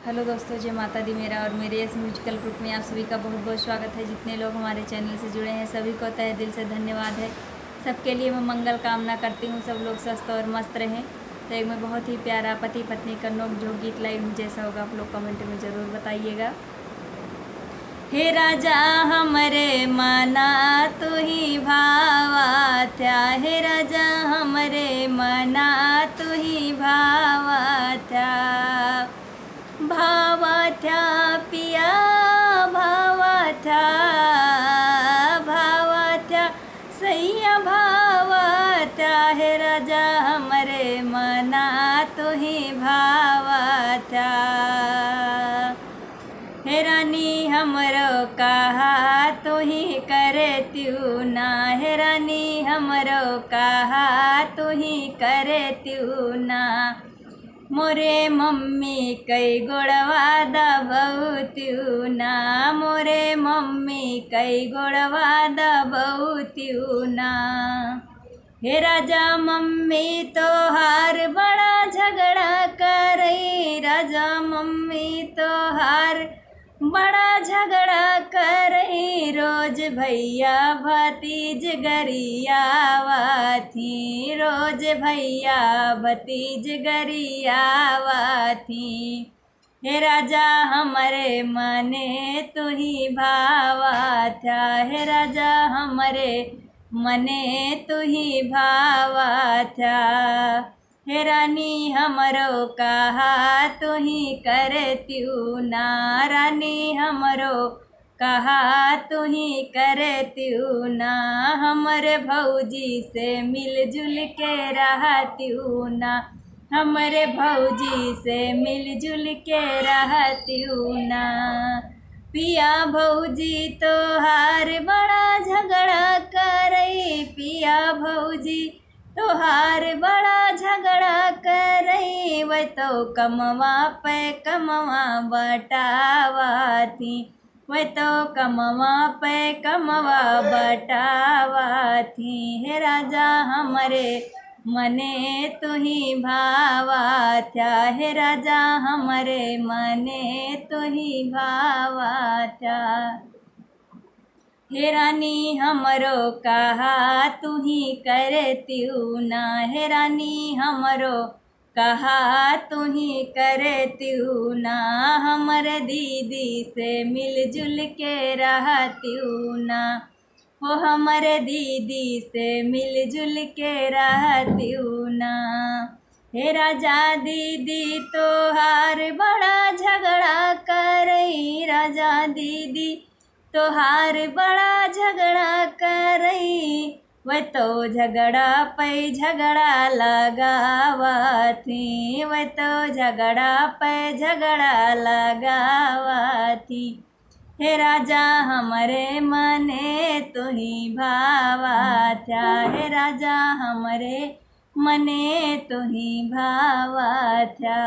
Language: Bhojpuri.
हेलो दोस्तों, जय माता दी। मेरा और मेरे इस म्यूजिकल ग्रुप में आप सभी का बहुत बहुत स्वागत है। जितने लोग हमारे चैनल से जुड़े हैं सभी को तहे दिल से धन्यवाद है। सबके लिए मैं मंगल कामना करती हूँ, सब लोग स्वस्थ और मस्त रहें। तो एक में बहुत ही प्यारा पति पत्नी का नोक-झोंक गीत लाई हूँ, जैसा होगा आप लोग कमेंट में ज़रूर बताइएगा। हे राजा हमरे मना तू ही भावा थ्या, हे राजा हमरे मना तू ही भावा थ्या। भावा थ्या पिया भावा थ्या, भावा थ्या सैया भावा थ्या, हे राजा हमरे मना तू ही भावा थ्या। हे रानी हमरो कहा तू ही करे त्यू ना, हे रानी हमरो कहा तू ही करे त्यू ना। मोरे मम्मी कई गोड़वा दबौत्यू ना, मोरे मम्मी कई गोड़वा दबौत्यू ना। हे राजा मम्मी तोहार बड़ा झगड़ा करई, राजा मम्मी तोहार बड़ा झगड़ा करई। रोज भैया भतीज गरियावा थी, रोज भैया भतीज गरियावा थी। हे राजा हमरे मने तू ही भावा थ्या, हे राजा हमरे मने तू ही भावा थ्या। हे रानी हमरो कहा तू ही करे त्यू ना, रानी हमरो कहा तू ही करे त्यू ना। हमरे भौजी से मिलजुल के रहत्यू ना, हमरे भौजी से मिलजुल के रहत्यू ना। पिया भौजी तोहार बड़ा झगड़ा करई, पिया भौजी तोहार बड़ा झगड़ा करई। वह तो कमवा पे कमवा बटावा थी, वह तो कमवा पे कमवा बटावा थी। हे राजा हमरे मने तू ही भावा थ्या, हे राजा हमरे मने तू ही भावा थ्या। हे रानी हमरो कहा तू ही करे त्यू ना, हे रानी हमरो कहा तू ही करे त्यू ना। हमर दीदी से मिलजुल के रहत्यू ना, हो हमर दीदी से मिलजुल के रहत्यू ना। हे राजा दीदी तोहार बड़ा झगड़ा करई, राजा दीदी तोहार बड़ा झगड़ा करई। वह तो झगड़ा पे झगड़ा लगावा थी, वह तो झगड़ा पे झगड़ा लगावा थी। हे राजा हमरे मने तू ही भावा थ्या, हे राजा हमरे मने तू ही भावा थ्या।